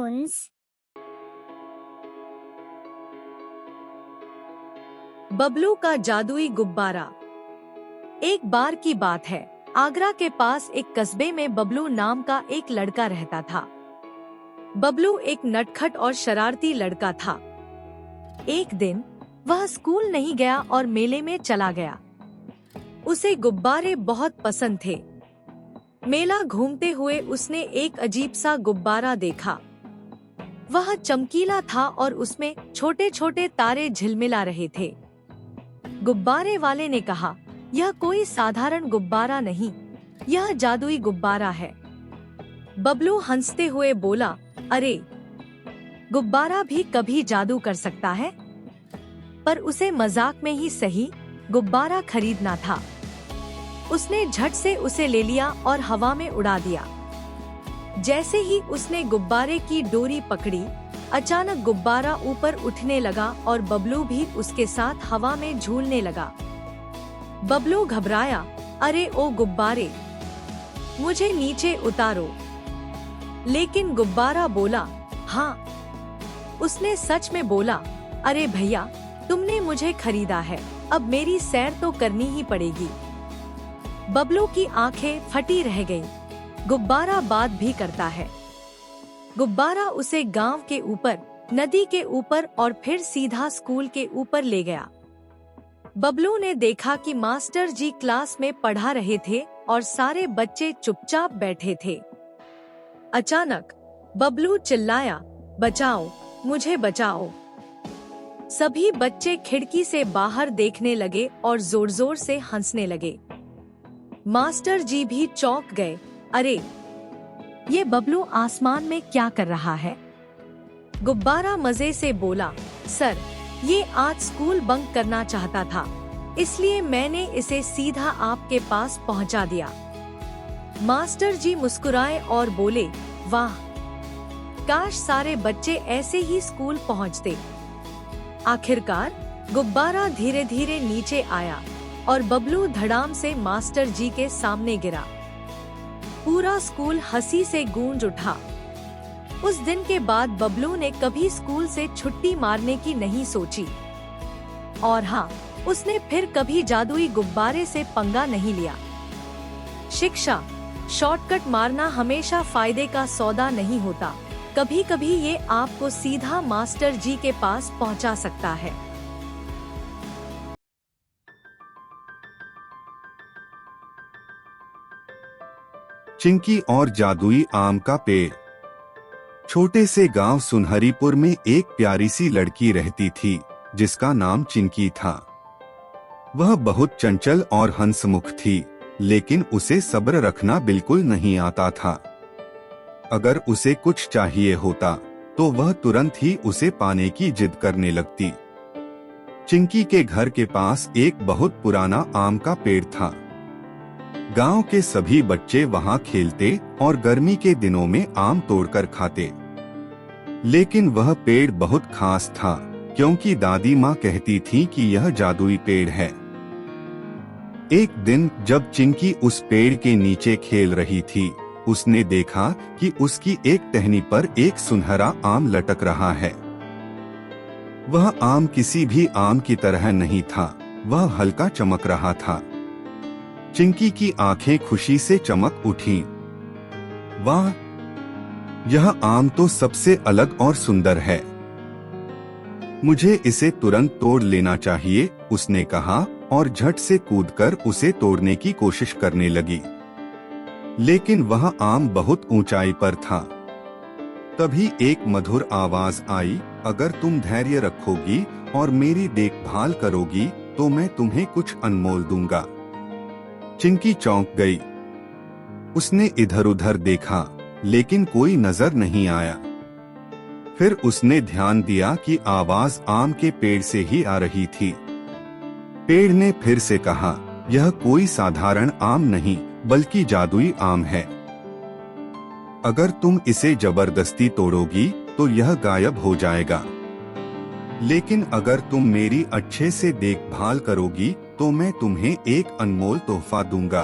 balloons. Bablu का जादुई गुब्बारा। एक बार की बात है, आगरा के पास एक कस्बे में बबलू नाम का एक लड़का रहता था। बबलू एक नटखट और शरारती लड़का था। एक दिन वह स्कूल नहीं गया और मेले में चला गया। उसे गुब्बारे बहुत पसंद थे। मेला घूमते हुए उसने एक अजीब सा गुब्बारा देखा। वह चमकीला था और उसमें छोटे छोटे तारे झिलमिला रहे थे। गुब्बारे वाले ने कहा, यह कोई साधारण गुब्बारा नहीं, यह जादुई गुब्बारा है। बबलू हंसते हुए बोला, अरे, गुब्बारा भी कभी जादू कर सकता है? पर उसे मजाक में ही सही गुब्बारा खरीदना था। उसने झट से उसे ले लिया और हवा में उड़ा दिया। जैसे ही उसने गुब्बारे की डोरी पकड़ी, अचानक गुब्बारा ऊपर उठने लगा और बबलू भी उसके साथ हवा में झूलने लगा। बबलू घबराया, अरे ओ गुब्बारे, मुझे नीचे उतारो। लेकिन गुब्बारा बोला, हाँ। उसने सच में बोला, अरे भैया, तुमने मुझे खरीदा है, अब मेरी सैर तो करनी ही पड़ेगी। बबलू की आंखें फटी रह गईं। गुब्बारा बात भी करता है। गुब्बारा उसे गांव के ऊपर, नदी के ऊपर और फिर सीधा स्कूल के ऊपर ले गया। बबलू ने देखा कि मास्टर जी क्लास में पढ़ा रहे थे और सारे बच्चे चुपचाप बैठे थे। अचानक बबलू चिल्लाया, बचाओ, मुझे बचाओ। सभी बच्चे खिड़की से बाहर देखने लगे और जोर जोर से हंसने लगे। मास्टर जी भी चौंक गए, अरे, ये बबलू आसमान में क्या कर रहा है? गुब्बारा मजे से बोला, सर, ये आज स्कूल बंक करना चाहता था, इसलिए मैंने इसे सीधा आपके पास पहुंचा दिया। मास्टर जी मुस्कुराए और बोले, वाह, काश सारे बच्चे ऐसे ही स्कूल पहुंचते। आखिरकार गुब्बारा धीरे धीरे नीचे आया और बबलू धड़ाम से मास्टर जी के सामने गिरा। पूरा स्कूल हंसी से गूंज उठा। उस दिन के बाद बबलू ने कभी स्कूल से छुट्टी मारने की नहीं सोची। और हाँ, उसने फिर कभी जादुई गुब्बारे से पंगा नहीं लिया। शिक्षा, शॉर्टकट मारना हमेशा फायदे का सौदा नहीं होता। कभी कभी ये आपको सीधा मास्टर जी के पास पहुंचा सकता है। चिंकी और जादुई आम का पेड़। छोटे से गांव सुनहरीपुर में एक प्यारी सी लड़की रहती थी जिसका नाम चिंकी था। वह बहुत चंचल और हंसमुख थी, लेकिन उसे सब्र रखना बिल्कुल नहीं आता था। अगर उसे कुछ चाहिए होता तो वह तुरंत ही उसे पाने की जिद करने लगती। चिंकी के घर के पास एक बहुत पुराना आम का पेड़ था। गांव के सभी बच्चे वहां खेलते और गर्मी के दिनों में आम तोड़कर खाते। लेकिन वह पेड़ बहुत खास था, क्योंकि दादी माँ कहती थी कि यह जादुई पेड़ है। एक दिन जब चिंकी उस पेड़ के नीचे खेल रही थी, उसने देखा कि उसकी एक टहनी पर एक सुनहरा आम लटक रहा है। वह आम किसी भी आम की तरह नहीं था, वह हल्का चमक रहा था। चिंकी की आंखें खुशी से चमक उठीं। वाह, यह आम तो सबसे अलग और सुंदर है। मुझे इसे तुरंत तोड़ लेना चाहिए, उसने कहा और झट से कूदकर उसे तोड़ने की कोशिश करने लगी। लेकिन वह आम बहुत ऊंचाई पर था। तभी एक मधुर आवाज आई, अगर तुम धैर्य रखोगी और मेरी देखभाल करोगी तो मैं तुम्हें कुछ अनमोल दूंगा। चिंकी चौंक गई। उसने इधर उधर देखा, लेकिन कोई नजर नहीं आया। फिर उसने ध्यान दिया कि आवाज आम के पेड़ से ही आ रही थी। पेड़ ने फिर से कहा, यह कोई साधारण आम नहीं, बल्कि जादुई आम है। अगर तुम इसे जबरदस्ती तोड़ोगी तो यह गायब हो जाएगा, लेकिन अगर तुम मेरी अच्छे से देखभाल करोगी तो मैं तुम्हें एक अनमोल तोहफा दूंगा।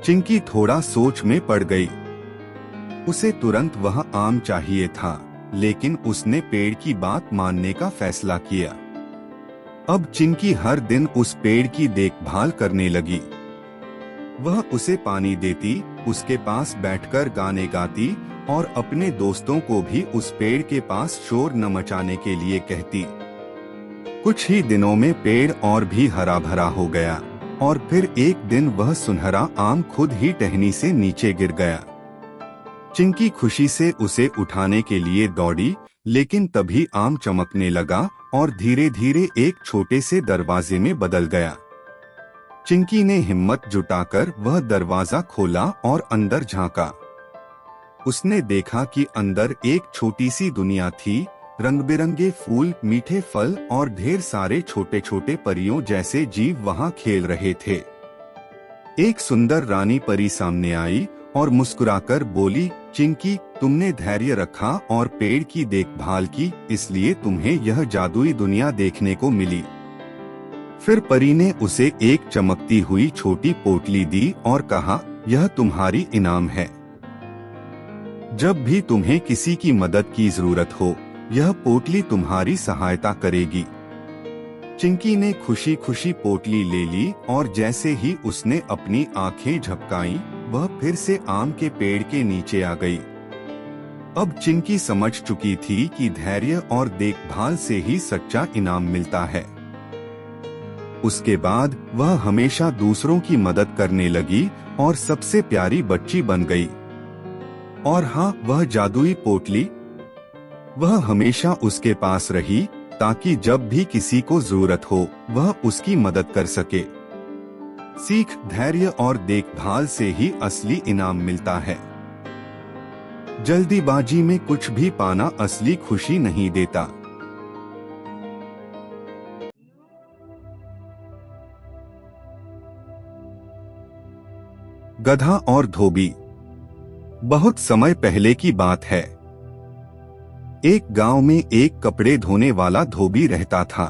चिंकी थोड़ा सोच में पड़ गई। उसे तुरंत वह आम चाहिए था, लेकिन उसने पेड़ की बात मानने का फैसला किया। अब चिंकी हर दिन उस पेड़ की देखभाल करने लगी। वह उसे पानी देती, उसके पास बैठकर गाने गाती और अपने दोस्तों को भी उस पेड़ के पास शोर न मचाने के लिए कहती। कुछ ही दिनों में पेड़ और भी हरा भरा हो गया और फिर एक दिन वह सुनहरा आम खुद ही टहनी से नीचे गिर गया। चिंकी खुशी से उसे उठाने के लिए दौड़ी, लेकिन तभी आम चमकने लगा और धीरे धीरे एक छोटे से दरवाजे में बदल गया। चिंकी ने हिम्मत जुटाकर वह दरवाजा खोला और अंदर झांका। उसने देखा कि अंदर एक छोटी सी दुनिया थी। रंग बिरंगे फूल, मीठे फल और ढेर सारे छोटे छोटे परियों जैसे जीव वहां खेल रहे थे। एक सुंदर रानी परी सामने आई और मुस्कुराकर बोली, चिंकी, तुमने धैर्य रखा और पेड़ की देखभाल की, इसलिए तुम्हें यह जादुई दुनिया देखने को मिली। फिर परी ने उसे एक चमकती हुई छोटी पोटली दी और कहा, यह तुम्हारी इनाम है। जब भी तुम्हें किसी की मदद की जरूरत हो, यह पोटली तुम्हारी सहायता करेगी। चिंकी ने खुशी खुशी पोटली ले ली और जैसे ही उसने अपनी आंखें झपकाईं, वह फिर से आम के पेड़ के नीचे आ गई। अब चिंकी समझ चुकी थी कि धैर्य और देखभाल से ही सच्चा इनाम मिलता है। उसके बाद वह हमेशा दूसरों की मदद करने लगी और सबसे प्यारी बच्ची बन गई। और हाँ, वह जादुई पोटली, वह हमेशा उसके पास रही ताकि जब भी किसी को जरूरत हो वह उसकी मदद कर सके। सीख, धैर्य और देखभाल से ही असली इनाम मिलता है। जल्दीबाजी में कुछ भी पाना असली खुशी नहीं देता। गधा और धोबी। बहुत समय पहले की बात है। एक गांव में एक कपड़े धोने वाला धोबी रहता था।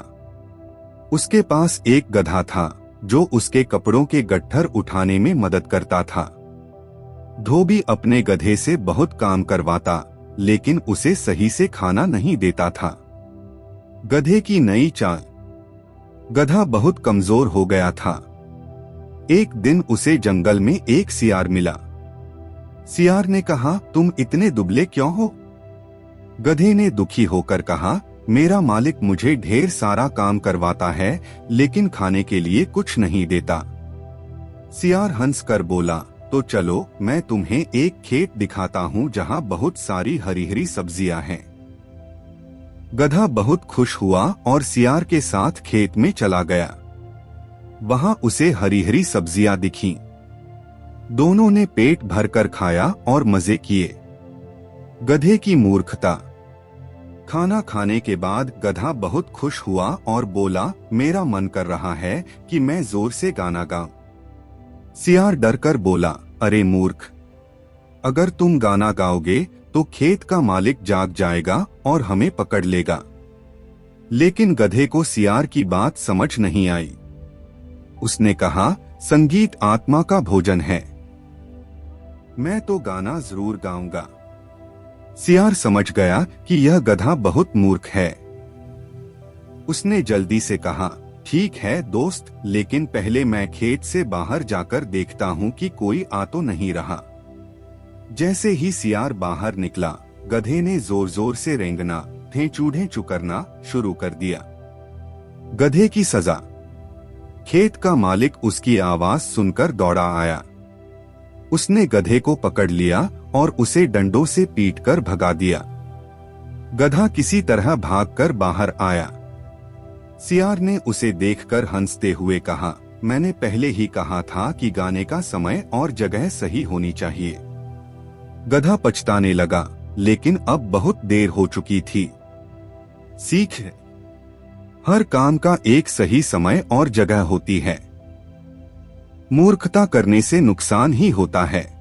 उसके पास एक गधा था जो उसके कपड़ों के गट्ठर उठाने में मदद करता था। धोबी अपने गधे से बहुत काम करवाता, लेकिन उसे सही से खाना नहीं देता था। गधे की नई चाल। गधा बहुत कमजोर हो गया था। एक दिन उसे जंगल में एक सियार मिला। सियार ने कहा, तुम इतने दुबले क्यों हो? गधे ने दुखी होकर कहा, मेरा मालिक मुझे ढेर सारा काम करवाता है, लेकिन खाने के लिए कुछ नहीं देता। सियार हंसकर बोला, तो चलो मैं तुम्हें एक खेत दिखाता हूँ जहाँ बहुत सारी हरी हरी सब्जियां हैं। गधा बहुत खुश हुआ और सियार के साथ खेत में चला गया। वहां उसे हरी हरी सब्जियां दिखीं। दोनों ने पेट भरकर खाया और मजे किए। गधे की मूर्खता। खाना खाने के बाद गधा बहुत खुश हुआ और बोला, मेरा मन कर रहा है कि मैं जोर से गाना गाऊं। सियार डरकर बोला, अरे मूर्ख, अगर तुम गाना गाओगे तो खेत का मालिक जाग जाएगा और हमें पकड़ लेगा। लेकिन गधे को सियार की बात समझ नहीं आई। उसने कहा, संगीत आत्मा का भोजन है, मैं तो गाना जरूर गाऊंगा। सियार समझ गया कि यह गधा बहुत मूर्ख है। उसने जल्दी से कहा, ठीक है दोस्त, लेकिन पहले मैं खेत से बाहर जाकर देखता हूँ कि कोई आ तो नहीं रहा। जैसे ही सियार बाहर निकला, गधे ने जोर जोर से रेंगना, ढेंचू करना शुरू कर दिया। गधे की सजा। खेत का मालिक उसकी आवाज सुनकर दौड़ा आया। उसने गधे को पकड़ लिया और उसे डंडों से पीटकर भगा दिया। गधा किसी तरह भागकर बाहर आया। सियार ने उसे देखकर हंसते हुए कहा, मैंने पहले ही कहा था कि गाने का समय और जगह सही होनी चाहिए। गधा पछताने लगा, लेकिन अब बहुत देर हो चुकी थी। सीख, हर काम का एक सही समय और जगह होती है। मूर्खता करने से नुकसान ही होता है।